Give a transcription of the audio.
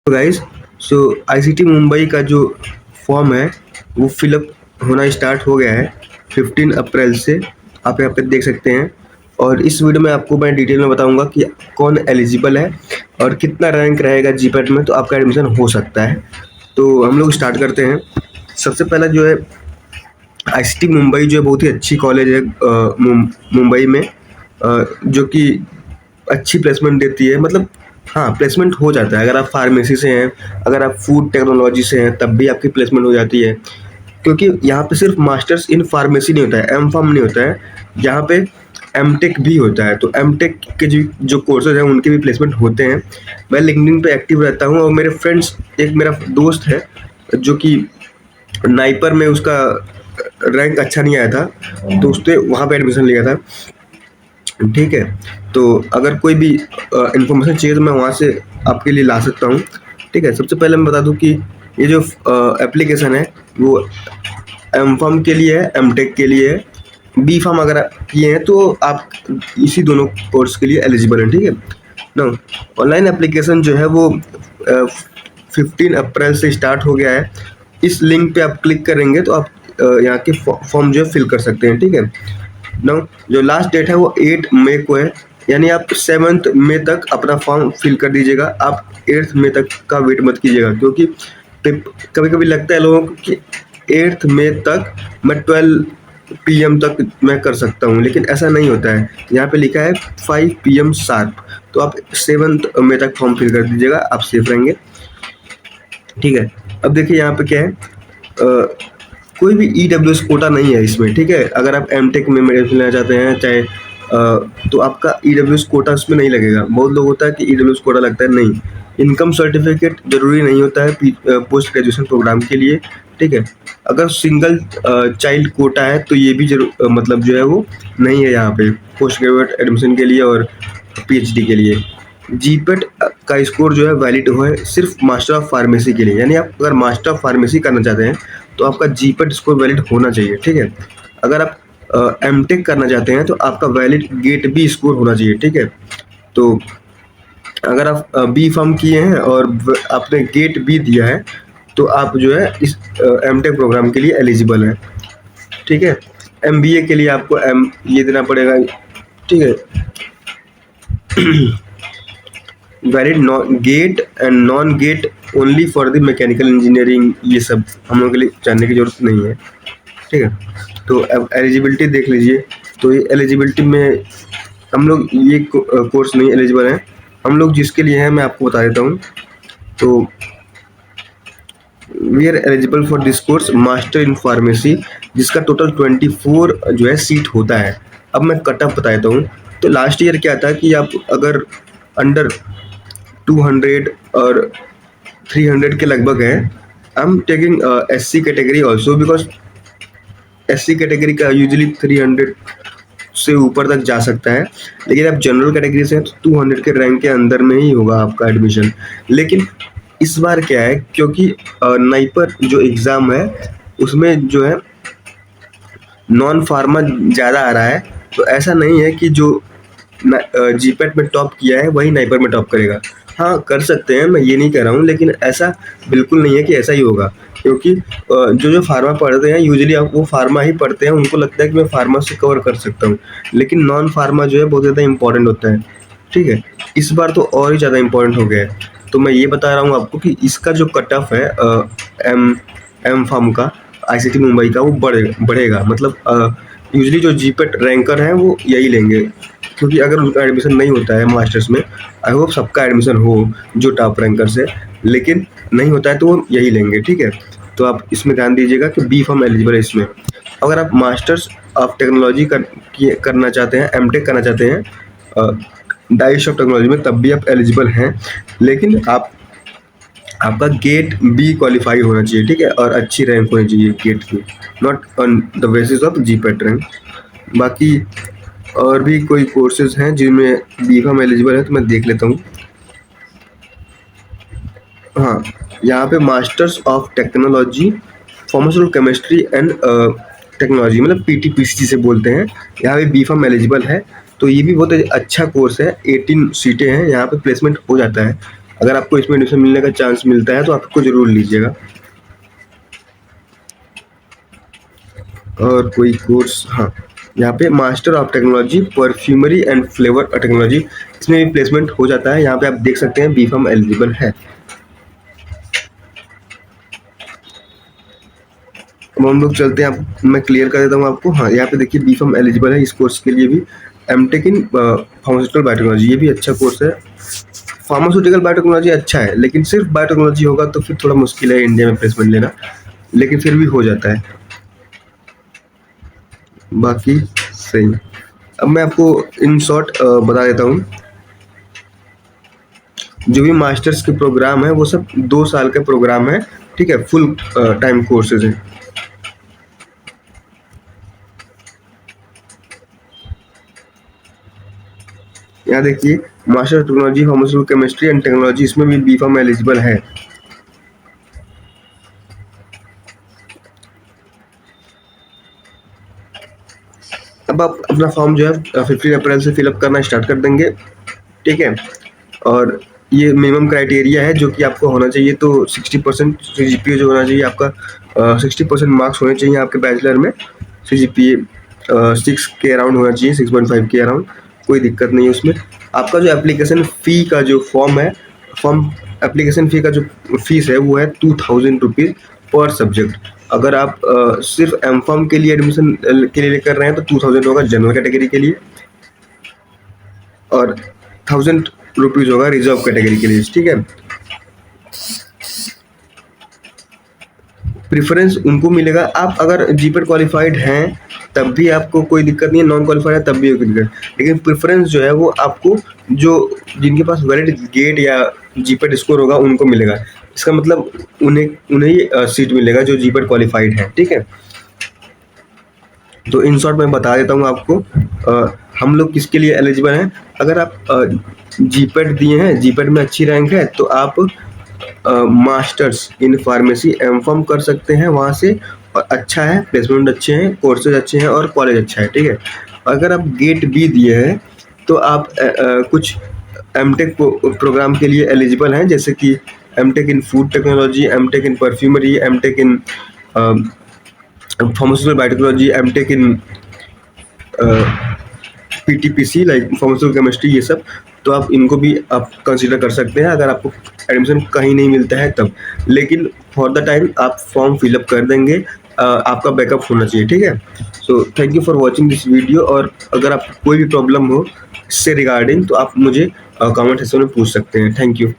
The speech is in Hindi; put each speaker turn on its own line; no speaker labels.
तो गाइस, सो आईसीटी मुंबई का जो फॉर्म है वो फिलअप होना स्टार्ट हो गया है 15 अप्रैल से। आप यहाँ पे देख सकते हैं। और इस वीडियो में आपको मैं डिटेल में बताऊंगा कि कौन एलिजिबल है और कितना रैंक रहेगा जीपैट में, तो आपका एडमिशन हो सकता है। तो हम लोग स्टार्ट करते हैं। सबसे पहला जो है आईसीटी मुंबई, जो है बहुत ही अच्छी कॉलेज है मुंबई में, जो कि अच्छी प्लेसमेंट देती है। मतलब हाँ, प्लेसमेंट हो जाता है। अगर आप फार्मेसी से हैं, अगर आप फूड टेक्नोलॉजी से हैं, तब भी आपकी प्लेसमेंट हो जाती है। क्योंकि यहाँ पे सिर्फ मास्टर्स इन फार्मेसी नहीं होता है, एम फार्म नहीं होता है, यहाँ पे एम टेक भी होता है। तो एम टेक के जो कोर्सेज हैं उनके भी प्लेसमेंट होते हैं। मैं लिंक्डइन पे एक्टिव रहता हूँ, और मेरे फ्रेंड्स, एक मेरा दोस्त है जो कि नाइपर में उसका रैंक अच्छा नहीं आया था, तो उसने वहाँ पे एडमिशन लिया था। ठीक है, तो अगर कोई भी इंफॉर्मेशन चाहिए तो मैं वहाँ से आपके लिए ला सकता हूँ। ठीक है, सबसे पहले मैं बता दूँ कि ये जो एप्लीकेशन है वो एम फार्म के लिए है, एम टेक के लिए है। बी फार्म अगर आप किए हैं तो आप इसी दोनों कोर्स के लिए एलिजिबल हैं। ठीक है ना। ऑनलाइन एप्लीकेशन जो है वो 15 अप्रैल से स्टार्ट हो गया है। इस लिंक पे आप क्लिक करेंगे तो आप यहाँ के फॉर्म जो है फिल कर सकते हैं। ठीक है ना। जो लास्ट डेट है वो 8 मई को है, यानी आप 7 मई तक अपना फॉर्म फिल कर दीजिएगा। आप 8 मई तक का वेट मत कीजिएगा, क्योंकि कभी कभी लगता है लोगों को कि 8 मई तक मैं 12 PM तक मैं कर सकता हूँ, लेकिन ऐसा नहीं होता है। यहाँ पे लिखा है 5 PM शार्प, तो आप 7 मई तक फॉर्म फिल कर दीजिएगा, आप सेफ रहेंगे। ठीक है, अब देखिए यहाँ पे क्या है, कोई भी EWS कोटा नहीं है इसमें। ठीक है, अगर आप एमटेक में एडमिशन लेना चाहते हैं, चाहे तो आपका EWS कोटा इसमें नहीं लगेगा। बहुत लोग होता है कि EWS कोटा लगता है, नहीं। इनकम सर्टिफिकेट जरूरी नहीं होता है पोस्ट ग्रेजुएशन प्रोग्राम के लिए। ठीक है, अगर सिंगल चाइल्ड कोटा है तो ये भी जरूर मतलब जो है वो नहीं है यहाँ पे पोस्ट ग्रेजुएट एडमिशन के लिए और PhD के लिए। जीपेट का स्कोर जो है वैलिड है सिर्फ मास्टर ऑफ फार्मेसी के लिए, यानी आप अगर मास्टर ऑफ फार्मेसी करना चाहते हैं तो आपका जीपेट स्कोर वैलिड होना चाहिए। ठीक है, अगर आप एमटेक करना चाहते हैं तो आपका वैलिड गेट बी स्कोर होना चाहिए। ठीक है, तो अगर आप बी फार्म किए हैं और आपने गेट बी दिया है तो आप जो है इस एमटेक प्रोग्राम के लिए एलिजिबल हैं। ठीक है, MBA के लिए आपको ये देना पड़ेगा। ठीक है, valid GATE and non GATE only for the mechanical engineering, ये सब हम लोग के लिए जानने की जरूरत नहीं है। ठीक है, तो अब एलिजिबिलिटी देख लीजिए। तो ये एलिजिबिलिटी में हम लोग ये कोर्स नहीं एलिजिबल हैं। हम लोग जिसके लिए हैं मैं आपको बता देता हूँ। तो we are eligible for this course master in pharmacy, जिसका टोटल 24 जो है सीट होता है। अब मैं कट ऑफ बता देता हूँ। तो लास्ट ईयर क्या था कि आप अगर अंडर 200 और 300 के लगभग है, I am taking SC category also, because SC category का यूजली 300 से ऊपर तक जा सकता है, लेकिन आप जनरल कैटेगरी से हैं तो 200 के रैंक के अंदर में ही होगा आपका एडमिशन। लेकिन इस बार क्या है, क्योंकि नाइपर जो एग्ज़ाम है उसमें जो है नॉन फार्मा ज़्यादा आ रहा है, तो ऐसा नहीं है कि जो जीपेट में टॉप किया है वही नाइपर में टॉप करेगा। हाँ, कर सकते हैं, मैं ये नहीं कह रहा हूँ, लेकिन ऐसा बिल्कुल नहीं है कि ऐसा ही होगा। क्योंकि जो फार्मा पढ़ते हैं यूजुअली वो फार्मा ही पढ़ते हैं, उनको लगता है कि मैं फार्मा से कवर कर सकता हूँ, लेकिन नॉन फार्मा जो है बहुत ज़्यादा इंपॉर्टेंट होता है। ठीक है, इस बार तो और ही ज़्यादा इंपॉर्टेंट हो गया है। तो मैं ये बता रहा हूँ आपको कि इसका जो कट ऑफ है एम फार्म का, आईसीटी मुंबई का, वो बढ़ेगा। मतलब यूजली जो जीपेट रैंकर हैं वो यही लेंगे, क्योंकि अगर उनका एडमिशन नहीं होता है मास्टर्स में, आई होप सबका एडमिशन हो जो टॉप रैंकर से, लेकिन नहीं होता है तो वो यही लेंगे। ठीक है, तो आप इसमें ध्यान दीजिएगा कि बी फार्म एलिजिबल है इसमें। अगर आप मास्टर्स ऑफ टेक्नोलॉजी करना चाहते हैं, एमटेक करना चाहते हैं डाइस ऑफ टेक्नोलॉजी में, तब भी आप एलिजिबल हैं, लेकिन आपका गेट बी क्वालिफाई होना चाहिए। ठीक है, और अच्छी रैंक होनी चाहिए गेट की, not on the basis of GPAT rank. बाकी और भी कोई कोर्सेज हैं जिनमें बी फार्म एलिजिबल है, तो मैं देख लेता हूँ। हाँ, यहाँ पे masters of technology pharmaceutical chemistry and technology, मतलब PTPC से बोलते हैं, यहाँ पे बी फार्म एलिजिबल है। तो ये भी बहुत अच्छा कोर्स है, 18 सीटें हैं, यहाँ पे प्लेसमेंट हो जाता है। अगर आपको इसमें एडमिशन मिलने का चांस मिलता है तो आपको ज़रूर लीजिएगा। और कोई कोर्स, हाँ, यहाँ पे master of technology perfumery and flavour technology, इसमें भी प्लेसमेंट हो जाता है। यहाँ पे आप देख सकते हैं बीफार्म एलिजिबल है। अब हम लोग चलते हैं, मैं क्लियर कर देता हूँ आपको। हाँ, यहाँ पे देखिए बीफार्म एलिजिबल है इस कोर्स के लिए भी। एमटेक इन फार्मास्यूटिकल बायोटेक्नोलॉजी, ये भी अच्छा कोर्स है। फार्मास्यूटिकल बायोटेक्नोलॉजी अच्छा है, लेकिन सिर्फ बायोटेक्नोलॉजी होगा तो फिर थोड़ा मुश्किल है इंडिया में प्लेसमेंट लेना, लेकिन फिर भी हो जाता है, बाकी सही। अब मैं आपको इन शॉर्ट बता देता हूँ, जो भी मास्टर्स के प्रोग्राम है वो सब 2 साल का प्रोग्राम है, ठीक है, फुल टाइम कोर्सेज हैं। यहाँ देखिए master technology pharmaceutical chemistry and technology, इसमें भी बीफार्म एलिजिबल है। अब आप अपना फॉर्म जो है 15 अप्रैल से फिलअप करना स्टार्ट कर देंगे, ठीक है। और ये मिनिमम क्राइटेरिया है जो कि आपको होना चाहिए, तो 60% CGPA जो होना चाहिए आपका, 60% मार्क्स होने चाहिए आपके बैचलर में। CGPA 6 के अराउंड होना चाहिए, 6.5 के अराउंड, कोई दिक्कत नहीं है उसमें। आपका जो एप्लीकेशन फ़ी का जो फॉर्म है, फॉर्म एप्लीकेशन फ़ी का जो फीस है वो है 2000 रुपीज़ पर सब्जेक्ट। अगर आप सिर्फ एम.फॉर्म के लिए एडमिशन के लिए कर रहे हैं तो 2000 होगा जनरल कैटेगरी के लिए, और 1000 रुपीज़ होगा रिजर्व कैटेगरी के लिए, ठीक है। प्रेफरेंस उनको मिलेगा, आप अगर जीपेट क्वालिफाइड हैं तब भी आपको कोई दिक्कत नहीं है, नॉन क्वालिफाइड है तब भी कोई दिक्कत, लेकिन प्रेफरेंस जो है वो आपको जो जिनके पास वैलिड गेट या जीपेट स्कोर होगा उनको मिलेगा। इसका मतलब उन्हें उन्हें ही सीट मिलेगा जो जीपेट क्वालिफाइड है, ठीक है। तो इन शॉर्ट मैं बता देता हूँ आपको, हम लोग किसके लिए एलिजिबल हैं। अगर आप जीपेट दिए हैं, जीपेट में अच्छी रैंक है, तो आप मास्टर्स इन फार्मेसी एम.फॉर्म कर सकते हैं वहाँ से, और अच्छा है, प्लेसमेंट अच्छे हैं, कोर्सेज अच्छे हैं और कॉलेज अच्छा है, ठीक है। अगर आप गेट बी दिए हैं तो आप कुछ एमटेक प्रोग्राम के लिए एलिजिबल हैं, जैसे कि MTech in food technology, MTech in perfumery, MTech in pharmaceutical biotechnology, MTech in PTPC like pharmaceutical chemistry, ये सब। तो आप इनको भी आप कंसीडर कर सकते हैं अगर आपको एडमिशन कहीं नहीं मिलता है तब, लेकिन फॉर द टाइम आप फॉर्म फिलअप कर देंगे, आपका बैकअप होना चाहिए, ठीक है। So thank you for watching this video, और अगर आपको कोई भी प्रॉब्लम हो इससे रिगार्डिंग तो आप मुझे कमेंट सेक्शन में पूछ सकते हैं। Thank you.